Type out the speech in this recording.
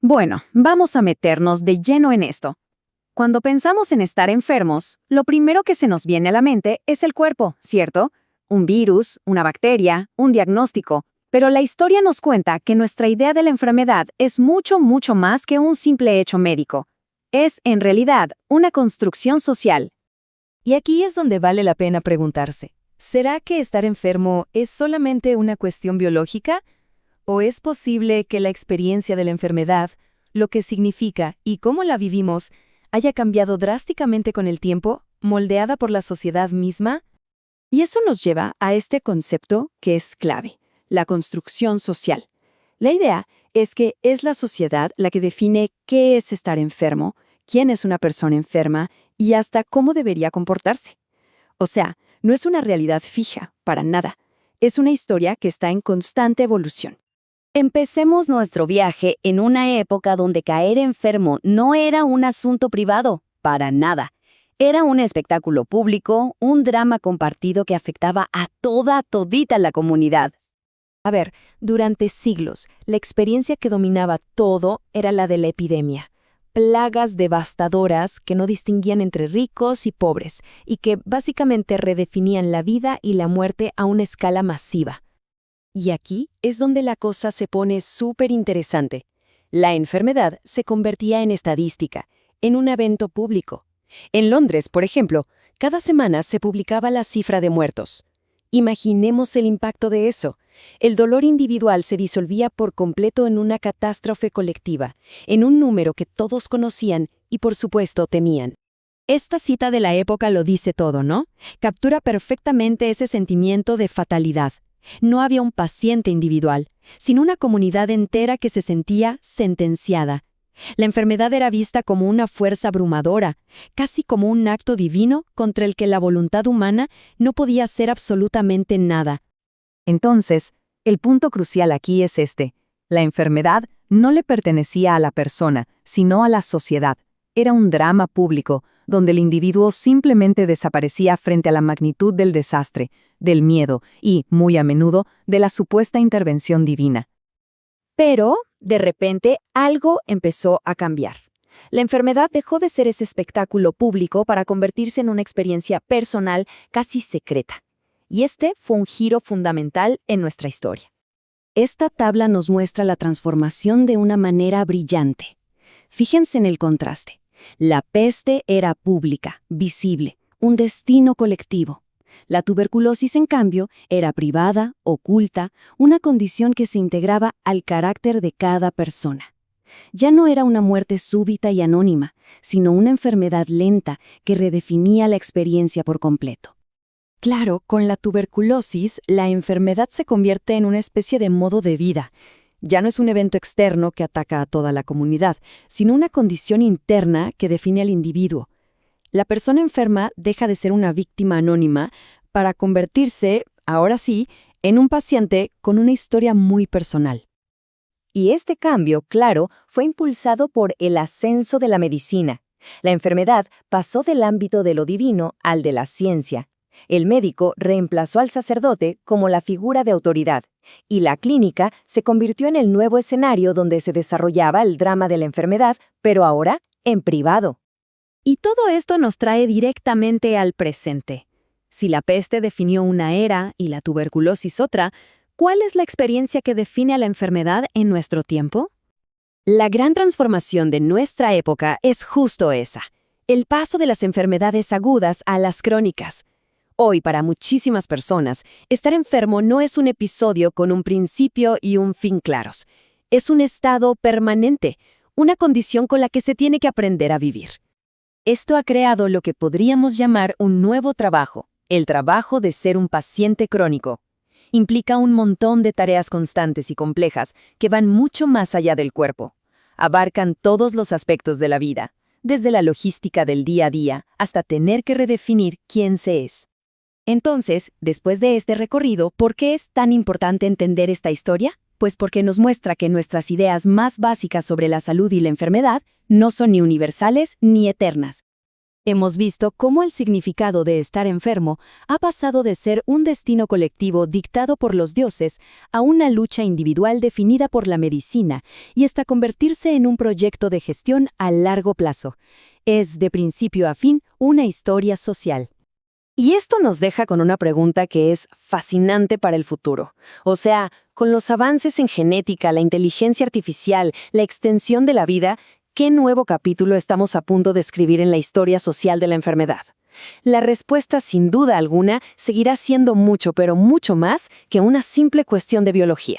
Bueno, vamos a meternos de lleno en esto. Cuando pensamos en estar enfermos, lo primero que se nos viene a la mente es el cuerpo, ¿cierto? Un virus, una bacteria, un diagnóstico. Pero la historia nos cuenta que nuestra idea de la enfermedad es mucho, mucho más que un simple hecho médico. Es, en realidad, una construcción social. Y aquí es donde vale la pena preguntarse, ¿será que estar enfermo es solamente una cuestión biológica? ¿O es posible que la experiencia de la enfermedad, lo que significa y cómo la vivimos, haya cambiado drásticamente con el tiempo, moldeada por la sociedad misma? Y eso nos lleva a este concepto que es clave, la construcción social. La idea es que es la sociedad la que define qué es estar enfermo, quién es una persona enferma y hasta cómo debería comportarse. O sea, no es una realidad fija, para nada. Es una historia que está en constante evolución. Empecemos nuestro viaje en una época donde caer enfermo no era un asunto privado, para nada. Era un espectáculo público, un drama compartido que afectaba a todita la comunidad. A ver, durante siglos, la experiencia que dominaba todo era la de la epidemia. Plagas devastadoras que no distinguían entre ricos y pobres y que básicamente redefinían la vida y la muerte a una escala masiva. Y aquí es donde la cosa se pone súper interesante. La enfermedad se convertía en estadística, en un evento público. En Londres, por ejemplo, cada semana se publicaba la cifra de muertos. Imaginemos el impacto de eso. El dolor individual se disolvía por completo en una catástrofe colectiva, en un número que todos conocían y por supuesto temían. Esta cita de la época lo dice todo, ¿no? Captura perfectamente ese sentimiento de fatalidad. No había un paciente individual, sino una comunidad entera que se sentía sentenciada. La enfermedad era vista como una fuerza abrumadora, casi como un acto divino contra el que la voluntad humana no podía hacer absolutamente nada. Entonces, el punto crucial aquí es este. La enfermedad no le pertenecía a la persona, sino a la sociedad. Era un drama público, donde el individuo simplemente desaparecía frente a la magnitud del desastre, del miedo y, muy a menudo, de la supuesta intervención divina. Pero, de repente, algo empezó a cambiar. La enfermedad dejó de ser ese espectáculo público para convertirse en una experiencia personal casi secreta. Y este fue un giro fundamental en nuestra historia. Esta tabla nos muestra la transformación de una manera brillante. Fíjense en el contraste. La peste era pública, visible, un destino colectivo. La tuberculosis, en cambio, era privada, oculta, una condición que se integraba al carácter de cada persona. Ya no era una muerte súbita y anónima, sino una enfermedad lenta que redefinía la experiencia por completo. Claro, con la tuberculosis, la enfermedad se convierte en una especie de modo de vida. Ya no es un evento externo que ataca a toda la comunidad, sino una condición interna que define al individuo. La persona enferma deja de ser una víctima anónima para convertirse, ahora sí, en un paciente con una historia muy personal. Y este cambio, claro, fue impulsado por el ascenso de la medicina. La enfermedad pasó del ámbito de lo divino al de la ciencia. El médico reemplazó al sacerdote como la figura de autoridad, y la clínica se convirtió en el nuevo escenario donde se desarrollaba el drama de la enfermedad, pero ahora en privado. Y todo esto nos trae directamente al presente. Si la peste definió una era y la tuberculosis otra, ¿cuál es la experiencia que define a la enfermedad en nuestro tiempo? La gran transformación de nuestra época es justo esa, el paso de las enfermedades agudas a las crónicas. Hoy, para muchísimas personas, estar enfermo no es un episodio con un principio y un fin claros. Es un estado permanente, una condición con la que se tiene que aprender a vivir. Esto ha creado lo que podríamos llamar un nuevo trabajo, el trabajo de ser un paciente crónico. Implica un montón de tareas constantes y complejas que van mucho más allá del cuerpo. Abarcan todos los aspectos de la vida, desde la logística del día a día hasta tener que redefinir quién se es. Entonces, después de este recorrido, ¿por qué es tan importante entender esta historia? Pues porque nos muestra que nuestras ideas más básicas sobre la salud y la enfermedad no son ni universales ni eternas. Hemos visto cómo el significado de estar enfermo ha pasado de ser un destino colectivo dictado por los dioses a una lucha individual definida por la medicina y hasta convertirse en un proyecto de gestión a largo plazo. Es, de principio a fin, una historia social. Y esto nos deja con una pregunta que es fascinante para el futuro. O sea, con los avances en genética, la inteligencia artificial, la extensión de la vida, ¿qué nuevo capítulo estamos a punto de escribir en la historia social de la enfermedad? La respuesta, sin duda alguna, seguirá siendo mucho, pero mucho más que una simple cuestión de biología.